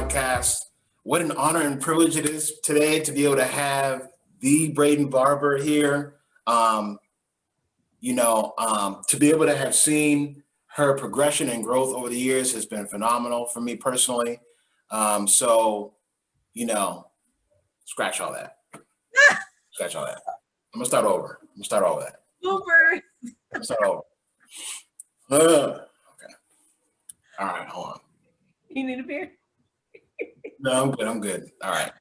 Podcast. What an honor and privilege it is today to be able to have the Braden Barber here. To be able to have seen her progression and growth over the years has been phenomenal for me personally. Scratch all that. Scratch all that. I'm gonna start over. That. Super. I'm start over. Okay. All right, hold on. You need a beer? No, I'm good. All right.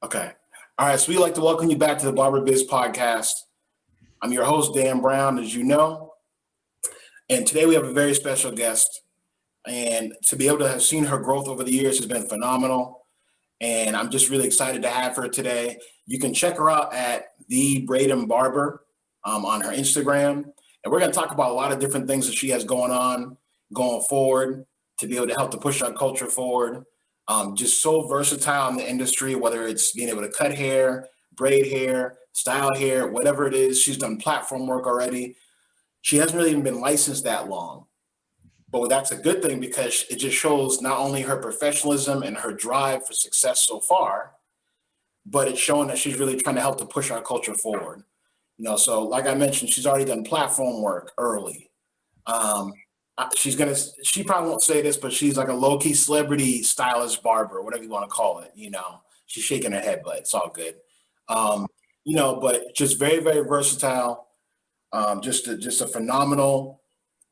Okay. All right. So we'd like to welcome you back to the Barber Biz Podcast. I'm your host, Dan Brown, as you know. And today we have a very special guest. And to be able to have seen her growth over the years has been phenomenal. And I'm just really excited to have her today. You can check her out at the Braden Barber on her Instagram. And we're going to talk about a lot of different things that she has going forward to be able to help to push our culture forward. Just so versatile in the industry, whether it's being able to cut hair, braid hair, style hair, whatever it is. She's done platform work already. She hasn't really even been licensed that long. But that's a good thing because it just shows not only her professionalism and her drive for success so far, but it's showing that she's really trying to help to push our culture forward. So like I mentioned, she's already done platform work early. She probably won't say this, but she's like a low-key celebrity stylist barber, whatever you want to call it. She's shaking her head, but it's all good. But just very, very versatile. Just a phenomenal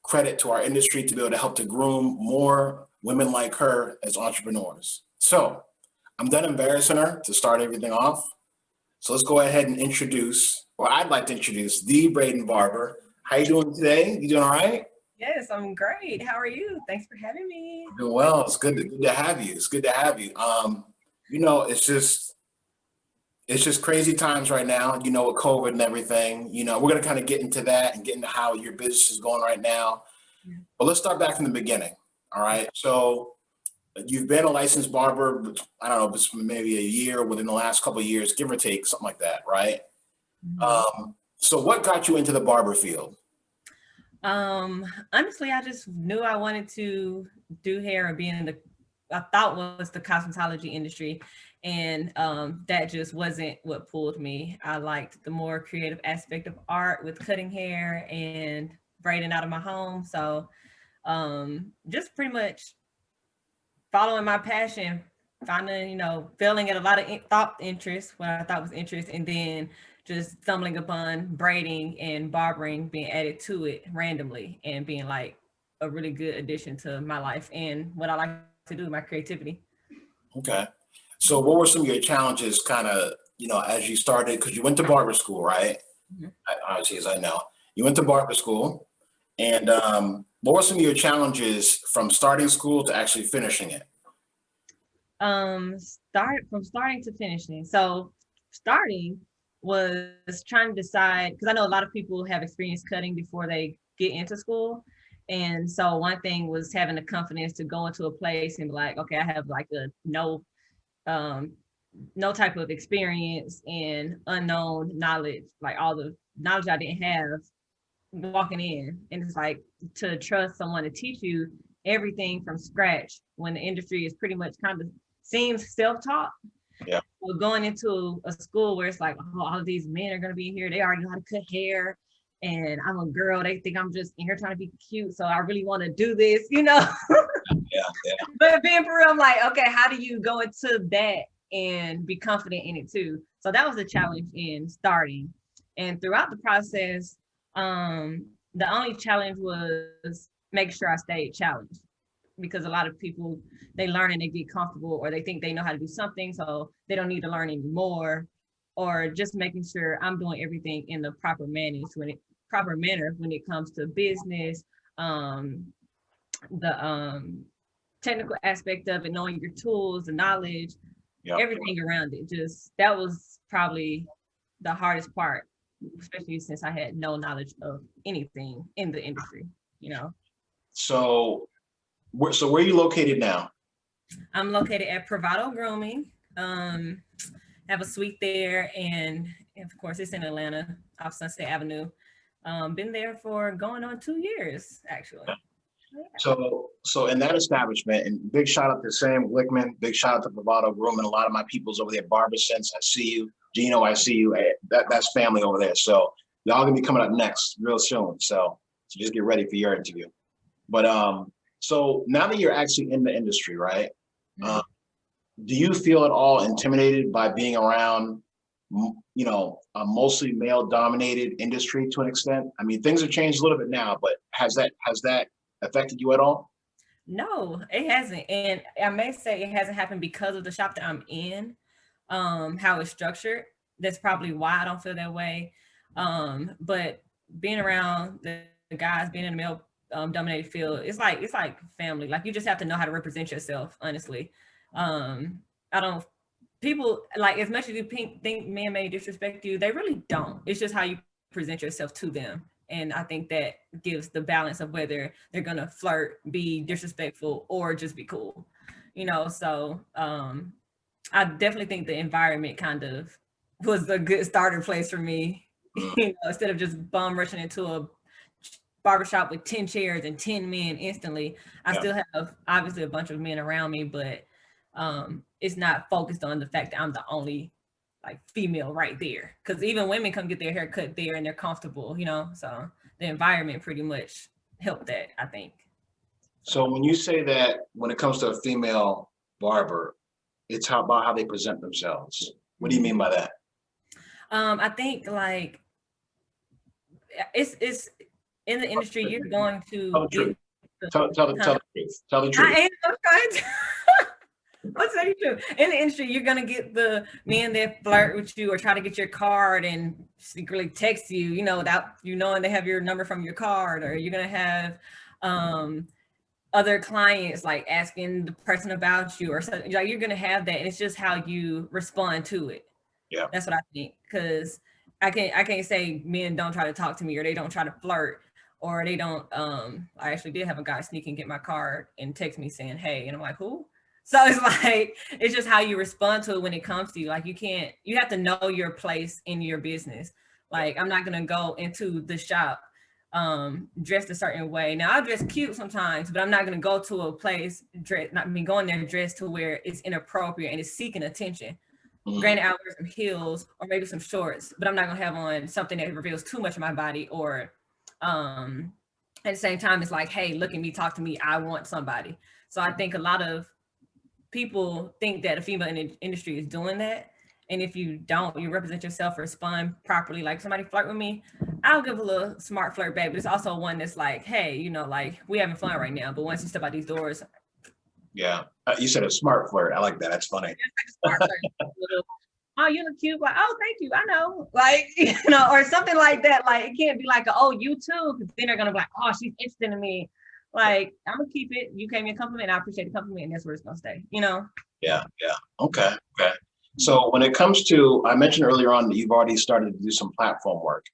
credit to our industry to be able to help to groom more women like her as entrepreneurs. So I'm done embarrassing her to start everything off. So let's go ahead and I'd like to introduce the Braden Barber. How you doing today? You doing all right? Yes, I'm great. How are you? Thanks for having me. Doing well. It's good to have you. It's good to have you. It's just crazy times right now, with COVID and everything. We're going to kind of get into that and get into how your business is going right now. Yeah. But let's start back from the beginning. All right. So you've been a licensed barber, I don't know, maybe a year within the last couple of years, give or take, something like that, right? Mm-hmm. So what got you into the barber field? Honestly, I just knew I wanted to do hair and be in I thought was the cosmetology industry. And that just wasn't what pulled me. I liked the more creative aspect of art with cutting hair and braiding out of my home. So just pretty much following my passion, finding, failing at a lot of interest, what I thought was interest, and then just stumbling upon braiding and barbering being added to it randomly and being like a really good addition to my life and what I like to do, my creativity. Okay. So what were some of your challenges kind of, as you started, because you went to barber school, right? Mm-hmm. Obviously, as I know, you went to barber school. And what were some of your challenges from starting school to actually finishing it? Starting to finishing. So starting was trying to decide, because I know a lot of people have experience cutting before they get into school. And so one thing was having the confidence to go into a place and be like, okay, I have like no type of experience and unknown knowledge, like all the knowledge I didn't have walking in. And it's like to trust someone to teach you everything from scratch when the industry is pretty much kind of seems self-taught. Yeah. So going into a school where it's like, oh, all of these men are going to be here. They already know how to cut hair. And I'm a girl. They think I'm just in here trying to be cute. So I really want to do this, Yeah. But being for real, I'm like, okay, how do you go into that and be confident in it too? So that was the challenge in starting. And throughout the process, the only challenge was make sure I stayed challenged, because a lot of people, they learn and they get comfortable, or they think they know how to do something, so they don't need to learn anymore, or just making sure I'm doing everything in the proper manner when it comes to business, the technical aspect of it, knowing your tools, the knowledge, everything around it. Just that was probably the hardest part, especially since I had no knowledge of anything in the industry, So where are you located now? I'm located at Bravado Grooming. Have a suite there, and of course it's in Atlanta off Sunset Avenue. Been there for going on 2 years, actually. So in that establishment, and big shout out to Sam Glickman, big shout out to Bravado Groom, and a lot of my people's over there. Barberson, I see you. Gino, I see you. That's family over there. So y'all gonna be coming up next real soon. So just get ready for your interview. But so now that you're actually in the industry, right? Mhm. Do you feel at all intimidated by being around, a mostly male-dominated industry to an extent? I mean, things have changed a little bit now, but has that affected you at all? No, it hasn't. And I may say it hasn't happened because of the shop that I'm in, how it's structured. That's probably why I don't feel that way. But being around the guys, being in the male dominated field, it's like family. Like you just have to know how to represent yourself, honestly. I don't people like as much as you think men may disrespect you, they really don't. It's just how you present yourself to them. And I think that gives the balance of whether they're gonna flirt, be disrespectful, or just be cool. So I definitely think the environment kind of was a good starter place for me. Instead of just bum rushing into a barbershop with 10 chairs and 10 men instantly. I still have obviously a bunch of men around me, but it's not focused on the fact that I'm the only like female right there. Because even women come get their hair cut there and they're comfortable, So the environment pretty much helped that, I think. So when you say that when it comes to a female barber, it's about how they present themselves. What do you mean by that? I think like it's in the industry, you're going to Tell the truth. Tell the truth. Tell the truth. I'm trying to I'll tell you true. In the industry, you're gonna get the men that flirt with you or try to get your card and secretly text you, without you knowing they have your number from your card, or you're gonna have other clients like asking the person about you or something. Like you're gonna have that, and it's just how you respond to it. Yeah. That's what I think. Because I can't say men don't try to talk to me or they don't try to flirt or they don't I actually did have a guy sneak and get my card and text me saying, hey, and I'm like, who? So it's like, it's just how you respond to it when it comes to you. Like you have to know your place in your business. Like I'm not gonna go into the shop dressed a certain way. Now I dress cute sometimes, but I'm not gonna go to a place going there dressed to where it's inappropriate and it's seeking attention. Granted, I'll wear some heels or maybe some shorts, but I'm not gonna have on something that reveals too much of my body or at the same time, it's like, hey, look at me, talk to me, I want somebody. So I think a lot of people think that a female in the industry is doing that. And if you don't, you represent yourself, respond properly. Like somebody flirt with me, I'll give a little smart flirt back, but it's also one that's like, hey, like we having fun right now. But once you step out these doors. Yeah. You said a smart flirt. I like that. That's funny. Like smart flirt. Oh, you look cute. Like, oh, thank you. I know. Like, or something like that. Like, it can't be like, oh, you too. Because then they're going to be like, oh, she's interested in me. Like, I'm going to keep it. You gave me a compliment. I appreciate the compliment. And that's where it's going to stay, Yeah. Okay. So when it comes to, I mentioned earlier on that you've already started to do some platform work.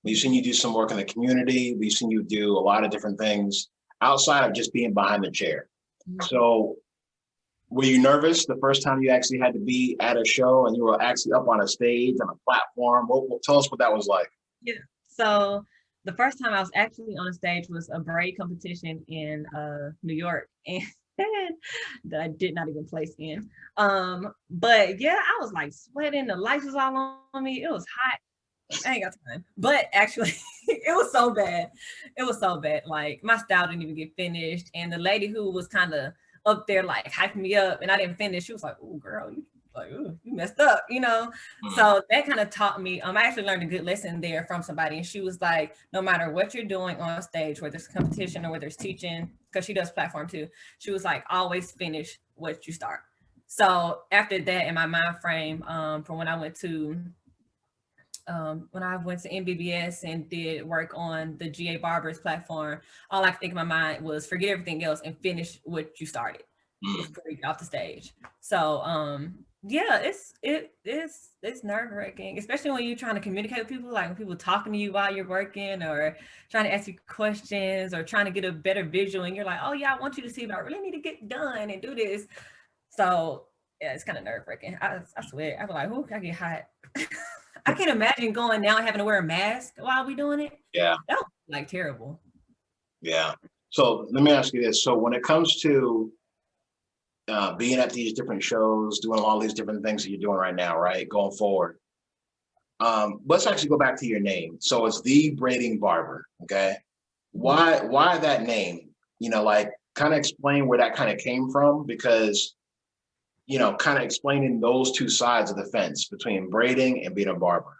We've seen you do some work in the community. We've seen you do a lot of different things outside of just being behind the chair. Mm-hmm. So were you nervous the first time you actually had to be at a show and you were actually up on a stage on a platform? Tell us what that was like. Yeah. So the first time I was actually on a stage was a braid competition in New York, and that I did not even place in. But yeah, I was like sweating. The lights was all on me. It was hot. I ain't got time. But actually, it was so bad. It was so bad. Like my style didn't even get finished, and the lady who was kind of up there like hyping me up and I didn't finish, she was like, oh girl, you messed up, So that kind of taught me, I actually learned a good lesson there from somebody, and she was like, no matter what you're doing on stage, whether it's competition or whether it's teaching, because she does platform too, she was like, always finish what you start. So after that, in my mind frame, from when I went to MBBS and did work on the GA Barbers platform, all I could think in my mind was forget everything else and finish what you started before you get off the stage. So yeah, it's nerve-wracking, especially when you're trying to communicate with people, like when people talking to you while you're working or trying to ask you questions or trying to get a better visual, and you're like, oh yeah, I want you to see, but I really need to get done and do this. So yeah, it's kind of nerve-wracking. I swear, I feel like, ooh, I get hot. I can't imagine going now and having to wear a mask while we doing it. Yeah. That was like terrible. Yeah. So let me ask you this. So when it comes to being at these different shows, doing all these different things that you're doing right now, right? Going forward. Let's actually go back to your name. So it's the Braiding Barber. Okay. Why that name? Like kind of explain where that kind of came from, because kind of explaining those two sides of the fence between braiding and being a barber.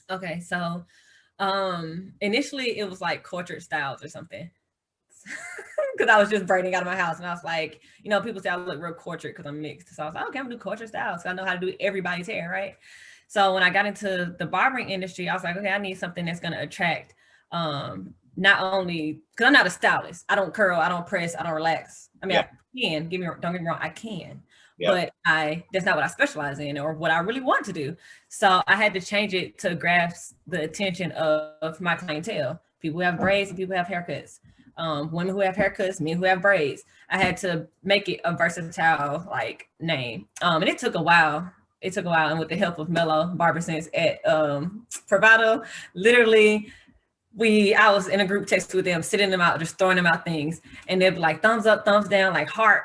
Okay, so initially it was like Portrait Styles or something. Because I was just braiding out of my house, and I was like, people say I look real portrait because I'm mixed. So I was like, okay, I'm gonna do Portrait Styles. So I know how to do everybody's hair, right? So when I got into the barbering industry, I was like, okay, I need something that's gonna attract not only, because I'm not a stylist. I don't curl, I don't press, I don't relax. I mean, I can, don't get me wrong, I can. But that's not what I specialize in or what I really want to do. So I had to change it to grasp the attention of my clientele. People who have braids and people who have haircuts. Women who have haircuts, men who have braids. I had to make it a versatile name. And it took a while. And with the help of Mello Barber Sense at Pravado, literally I was in a group text with them, sitting them out, just throwing them out things. And they'd be like, thumbs up, thumbs down, like heart.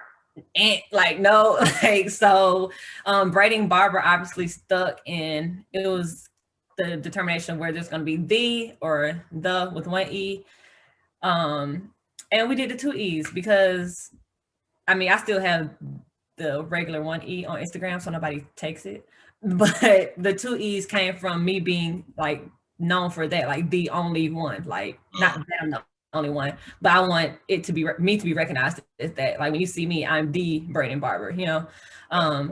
And no, so Braiding Barber obviously stuck, and it was the determination of where there's going to be the or the with one E. And we did the two E's because I still have the regular one E on Instagram, so nobody takes it. But the two E's came from me being known for that, the only one, not that I'm the only one, but I want it to be me to be recognized as that. When you see me, I'm the braiding barber,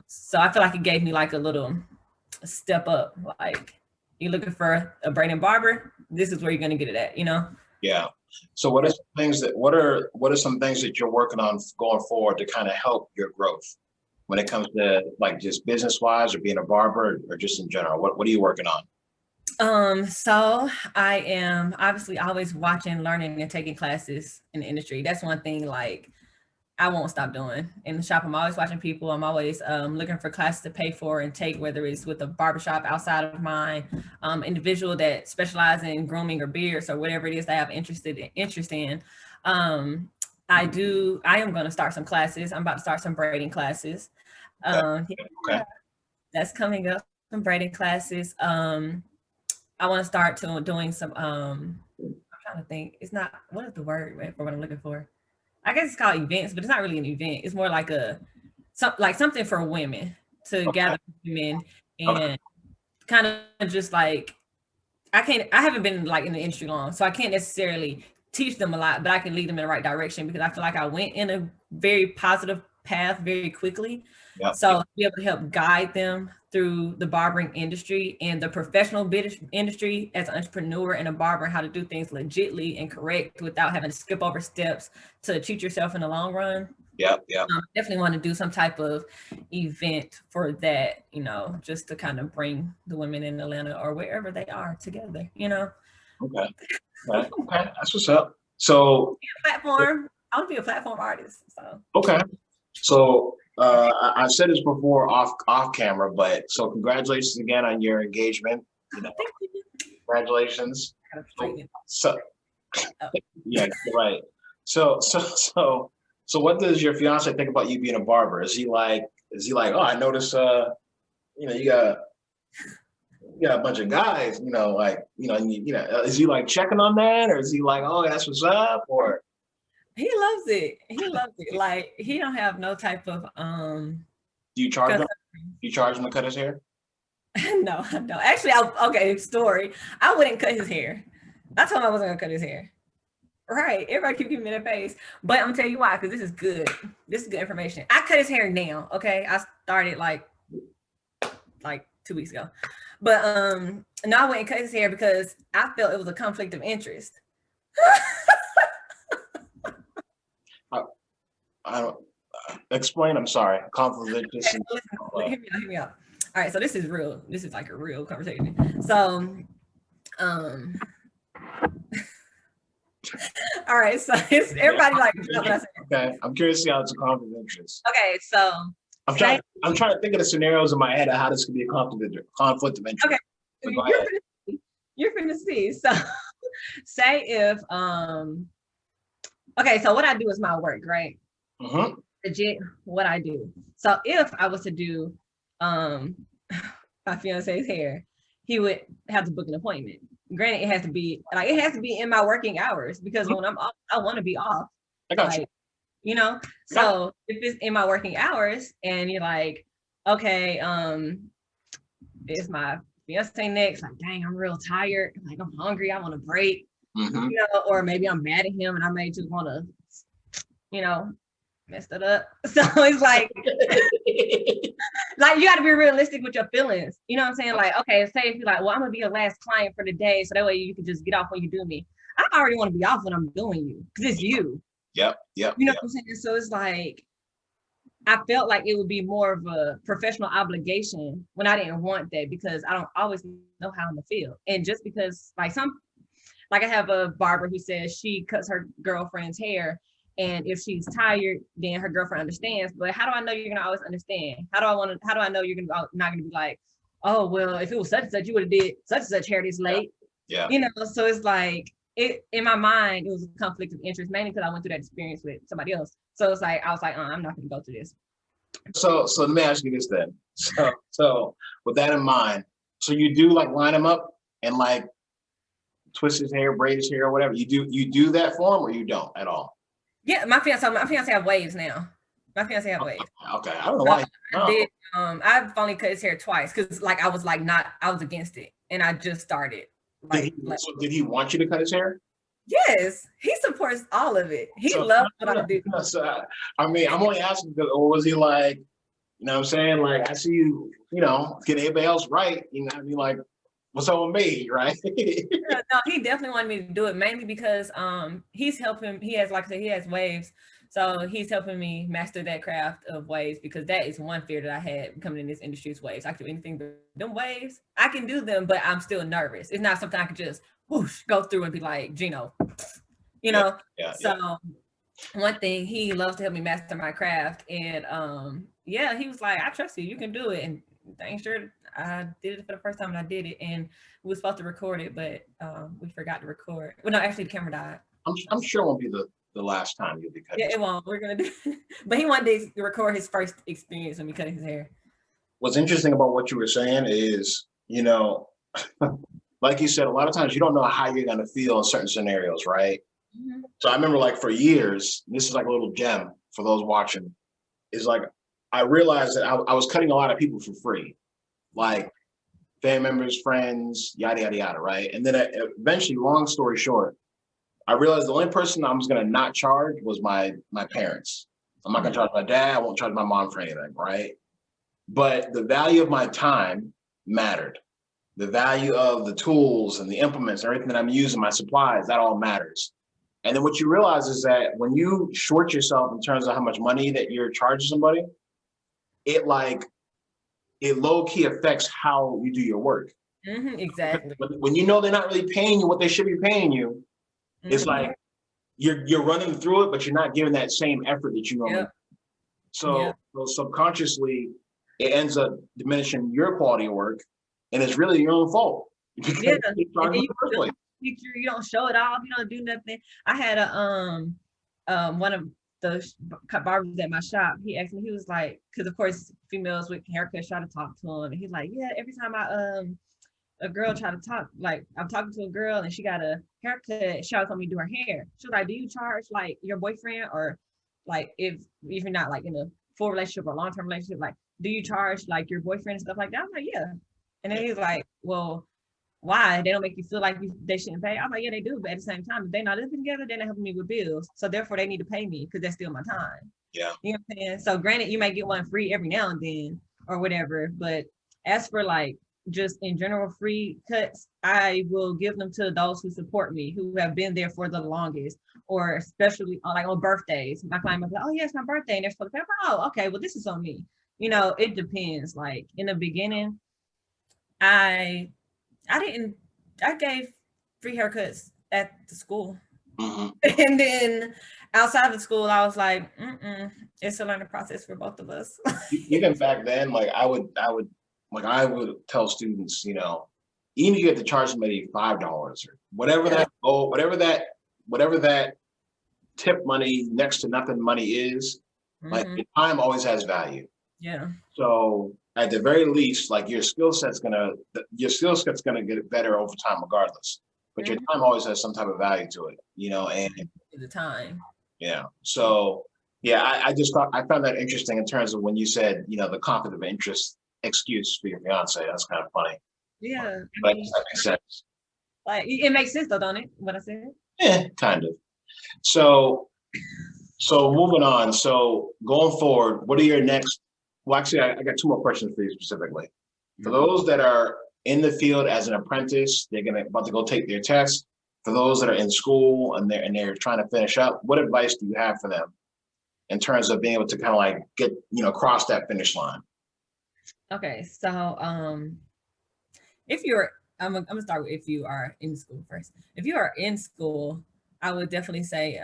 so I feel like it gave me a little step up. You're looking for a braiding barber, this is where you're going to get it at, Yeah. So what are some things that you're working on going forward to kind of help your growth when it comes to just business wise or being a barber or just in general? What are you working on? So I am obviously always watching, learning, and taking classes in the industry. That's one thing I won't stop doing in the shop. I'm always watching people. I'm always looking for classes to pay for and take, whether it's with a barbershop outside of mine, individual that specialize in grooming or beards or whatever it is that I have interest in. I am going to start some classes. I'm about to start some braiding classes. Okay. That's coming up, some braiding classes. I want to start doing some, I'm trying to think. It's not, what is the word for what I'm looking for? I guess it's called events, but it's not really an event. It's more like something for women to gather women and kind of just I haven't been in the industry long, so I can't necessarily teach them a lot, but I can lead them in the right direction because I feel like I went in a very positive path very quickly. Yep. So be able to help guide them through the barbering industry and the professional industry as an entrepreneur and a barber, how to do things legitly and correct without having to skip over steps to cheat yourself in the long run. Yeah. Definitely want to do some type of event for that, just to kind of bring the women in Atlanta or wherever they are together, Okay. That's what's up. So platform. I want to be a platform artist. So okay. So I said this before off camera, but so congratulations again on your engagement. Congratulations. So yeah, right. So what does your fiance think about you being a barber? Is he like, oh, I noticed you got a bunch of guys, is he checking on that, or is he oh, that's what's up, or? He loves it. He don't have no type of Do you charge him? Do you charge him to cut his hair? No. Actually, okay, story. I wouldn't cut his hair. I told him I wasn't gonna cut his hair. Right. Everybody keep giving me that face. But I'm gonna tell you why, because this is good. This is good information. I cut his hair now. Okay. I started like 2 weeks ago. But no, I wouldn't cut his hair because I felt it was a conflict of interest. I don't explain. I'm sorry. Conflict of interest. Hear me out. All right, so this is real. This is a real conversation. So, all right, so it's everybody okay, I'm curious to see how it's a conflict of interest. Okay, so I'm trying to think of the scenarios in my head of how this could be a conflict of interest. Okay, you're finna see. So, say if Okay, so what I do is my work, right? Mm-hmm. Legit what I do. So if I was to do um my fiance's hair, he would have to book an appointment. Granted, it has to be in my working hours because when I'm off, I want to be off. I got you. Like, you know, so if it's in my working hours and you're like, okay, it's my fiance next, like, dang, I'm real tired, like I'm hungry, I want a break, you know, or maybe I'm mad at him and I may just want to, you know, mess it up. So it's like you got to be realistic with your feelings. You know what I'm saying? Like, okay, say if you're like, well, I'm gonna be your last client for the day, so that way you can just get off when you do me. I already want to be off when I'm doing you because it's you. Yep. You know what I'm saying? So it's like I felt like it would be more of a professional obligation when I didn't want that because I don't always know how I'm gonna feel. And just because like I have a barber who says she cuts her girlfriend's hair. And if she's tired, then her girlfriend understands. But how do I know you're gonna always understand? How do I know you're gonna not gonna be like, oh well, if it was such and such, you would have did such and such hair this late. Yeah. You know, so it's like it in my mind, it was a conflict of interest, mainly because I went through that experience with somebody else. So it's like I was like, I'm not gonna go through this. So let me ask you this then. So with that in mind, so you do like line them up and like twist his hair, braid his hair, or whatever. You do that for him, or you don't at all? Yeah, my fiance have waves now. My fiance have waves. Okay, I don't know why. I've only cut his hair twice because like I was against it, and I just started. So did he want you to cut his hair? Yes, he supports all of it. He loves what I do. So, I mean, I'm only asking because, or was he like, you know what I'm saying? Like, I see you, you know, get everybody else right. You know what I mean? Like, what's up with me, right? Yeah, no, he definitely wanted me to do it mainly because he's helping. He has, like I said, he has waves. So he's helping me master that craft of waves because that is one fear that I had coming in this industry is waves. I can do anything but them waves. I can do them, but I'm still nervous. It's not something I can just whoosh, go through and be like, Gino, you know? So one thing, he loves to help me master my craft. And he was like, I trust you, you can do it. And dang sure I did it for the first time and I did it. And we were supposed to record it, but we forgot to record. Well, no, actually the camera died. I'm sure it won't be the last time you'll be cutting. Yeah, it won't. We're gonna do but he wanted to record his first experience when we cutting his hair. What's interesting about what you were saying is, you know, like you said, a lot of times you don't know how you're gonna feel in certain scenarios, right? Mm-hmm. So I remember like for years, this is like a little gem for those watching, is like I realized that I was cutting a lot of people for free, like family members, friends, yada, yada, yada, right? And then eventually, long story short, I realized the only person I was going to not charge was my parents. I'm not going to charge my dad. I won't charge my mom for anything, right? But the value of my time mattered. The value of the tools and the implements, everything that I'm using, my supplies, that all matters. And then what you realize is that when you short yourself in terms of how much money that you're charging somebody, it low key affects how you do your work. Mm-hmm, exactly. When you know they're not really paying you what they should be paying you, it's like you're running through it, but you're not giving that same effort that you normally. So subconsciously, it ends up diminishing your quality of work, and it's really your own fault. You don't show it off. You don't do nothing. I had one of the barbers at my shop. He asked me. He was like, because of course females with haircuts try to talk to him, and he's like, yeah. Every time a girl try to talk, like I'm talking to a girl and she got a haircut, she always want me to do her hair. She was like, do you charge like your boyfriend, or like if you're not like in a full relationship or long-term relationship, like do you charge like your boyfriend and stuff like that? I'm like, yeah. And then he's like, well, why? They don't make you feel like they shouldn't pay? I'm like, yeah, they do, but at the same time, if they're not living together, they're not helping me with bills. So therefore they need to pay me because that's still my time. Yeah. You know what I'm saying? So granted, you might get one free every now and then or whatever, but as for like just in general free cuts, I will give them to those who support me, who have been there for the longest, or especially like on birthdays. My client might be like, oh yeah, it's my birthday, and they're supposed to pay. Oh, okay, well this is on me. You know, it depends. Like in the beginning, I gave free haircuts at the school. Mm-hmm. And then outside of school, I was like, it's a learning process for both of us. Even back then, like I would tell students, you know, even if you have to charge somebody $5 or whatever that tip money next to nothing money is, like your time always has value. Yeah. So at the very least, like your skill set's gonna get better over time regardless. But your time always has some type of value to it, and The time. yeah. So yeah, I found that interesting in terms of when you said, the conflict of interest excuse for your fiance. That's kind of funny. Yeah. But that makes sense. Like it makes sense though, don't it? What I said? Yeah, kind of. So moving on. So going forward, what are your next? Well, actually, I got two more questions for you specifically. For those that are in the field as an apprentice, they're about to go take their test. For those that are in school and they're trying to finish up, what advice do you have for them in terms of being able to kind of like get, cross that finish line? Okay, so I'm gonna start with if you are in school first. If you are in school, I would definitely say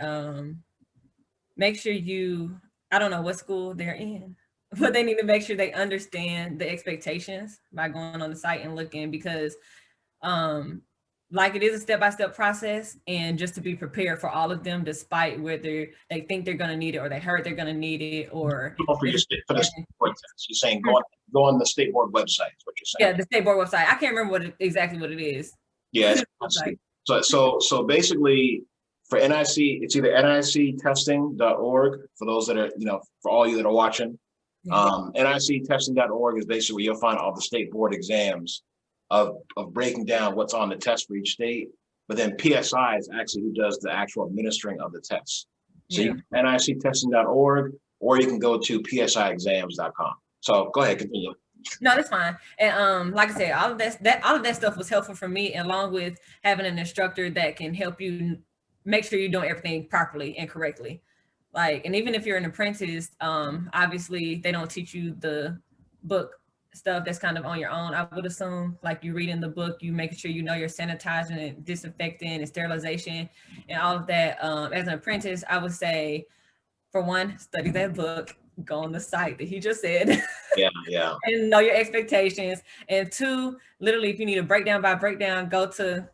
make sure I don't know what school they're in, but they need to make sure they understand the expectations by going on the site and looking, because like it is a step-by-step process, and just to be prepared for all of them, despite whether they think they're going to need it or they heard they're going to need it, or for the state board test. You're saying go on the state board website is what you're saying. Yeah, the state board website. I can't remember exactly what it is. Yeah. So basically for NIC, it's either nictesting.org for those that are, for all you that are watching. nictesting.org is basically where you'll find all the state board exams of breaking down what's on the test for each state. But then PSI is actually who does the actual administering of the tests. So you can nictesting.org, or you can go to psiexams.com. So go ahead, continue. No, that's fine. And like I said, all of that stuff was helpful for me, along with having an instructor that can help you make sure you're doing everything properly and correctly. Like, and even if you're an apprentice, obviously they don't teach you the book stuff. That's kind of on your own. I would assume, like, you reading the book, you making sure you know your sanitizing and disinfecting and sterilization and all of that. As an apprentice, I would say, for one, study that book, go on the site that he just said. Yeah. And know your expectations. And two, literally, if you need a breakdown by breakdown, go to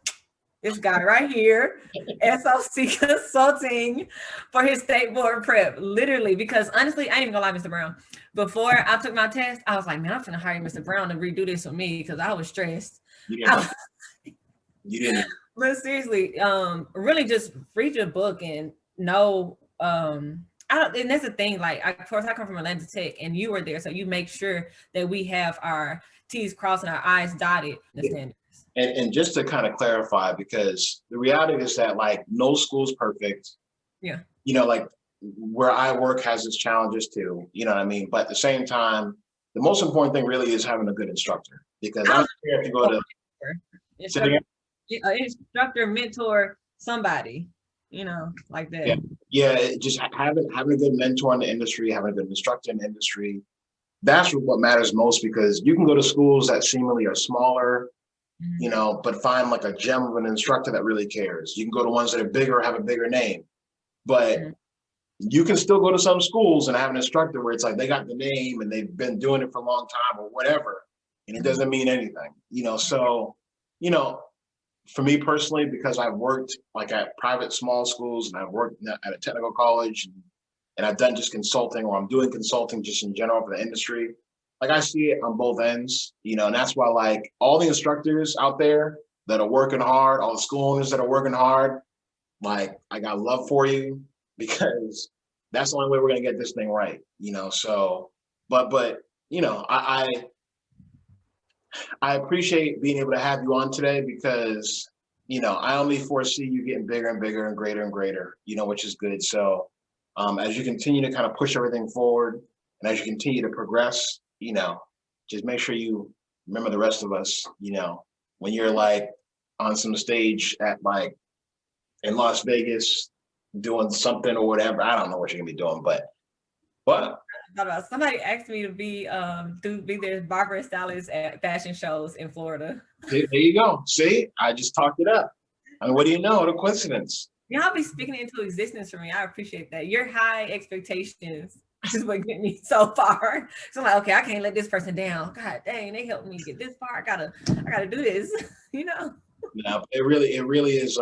this guy right here, SOC Consulting, for his state board prep. Literally, because honestly, I ain't even gonna lie, Mr. Brown. Before I took my test, I was like, man, I'm gonna hire Mr. Brown to redo this for me, because I was stressed. You didn't. But seriously, really just read your book and know. And that's the thing. Like, of course, I come from Atlanta Tech, and you were there, so you make sure that we have our T's crossed and our I's dotted. And just to kind of clarify, because the reality is that, like, no school's perfect. Yeah. Like where I work has its challenges too. You know what I mean? But at the same time, the most important thing really is having a good instructor, because I don't care if you go to instructor, mentor, somebody, like that. Yeah. Just having a good mentor in the industry, having a good instructor in the industry. That's what matters most, because you can go to schools that seemingly are smaller, but find like a gem of an instructor that really cares. You can go to ones that are bigger, have a bigger name, but you can still go to some schools and have an instructor where it's like they got the name and they've been doing it for a long time or whatever, and it doesn't mean anything, So, for me personally, because I've worked like at private small schools, and I've worked at a technical college, and I've done just consulting, or I'm doing consulting just in general for the industry. Like, I see it on both ends, and that's why, like, all the instructors out there that are working hard, all the school owners that are working hard, like, I got love for you, because that's the only way we're going to get this thing right, So, but I appreciate being able to have you on today, because, I only foresee you getting bigger and bigger and greater, which is good. So, as you continue to kind of push everything forward, and as you continue to progress, just make sure you remember the rest of us, when you're like on some stage at like in Las Vegas doing something or whatever. I don't know what you're gonna be doing, but somebody asked me to be their barber and stylist at fashion shows in Florida. There you go. See, I just talked it up. I mean, what do you know? What a coincidence. Y'all be speaking into existence for me. I appreciate that. Your high expectations is what get me so far. So I'm like, okay, I can't let this person down. God dang, they helped me get this far. I gotta do this, Yeah, it really is.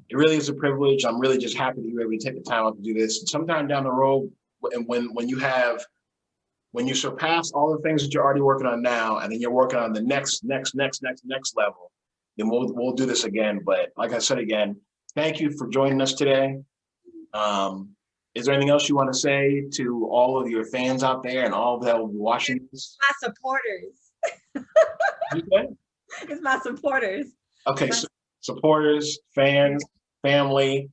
It really is a privilege. I'm really just happy that you were able to take the time out to do this. Sometime down the road, when you surpass all the things that you're already working on now, and then you're working on the next level, then we'll do this again. But like I said again, thank you for joining us today. Is there anything else you want to say to all of your fans out there and all that will be watching this? My supporters. Okay. It's my supporters. Okay, so supporters, fans, family,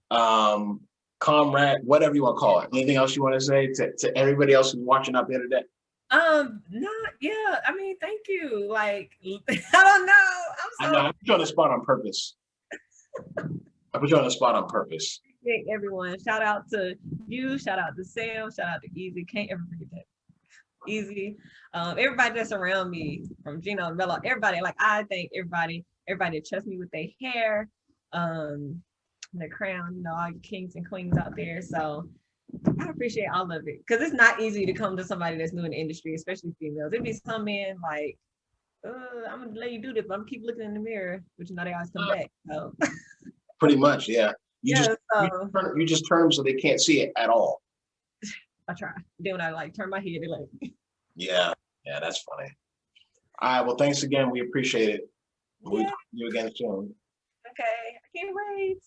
comrade, whatever you want to call it. Anything else you want to say to everybody else who's watching out there today? Yeah. I mean, thank you. Like, I don't know. I know I put you on the spot on purpose. Appreciate everyone. Shout out to you. Shout out to Sam. Shout out to Easy. Can't ever forget that. Easy. Everybody that's around me, from Gino and Bella, everybody. Like, I thank everybody that trusts me with their hair, the crown, all you kings and queens out there. So I appreciate all of it, because it's not easy to come to somebody that's new in the industry, especially females. It'd be some men like, I'm gonna let you do this, but I'm gonna keep looking in the mirror, which they always come back. So Pretty much, yeah. You so just turn them so they can't see it at all. I try. Then when I like turn my head, they're like, yeah, that's funny. All right, well, thanks again. We appreciate it. We'll talk to you again soon. Okay, I can't wait.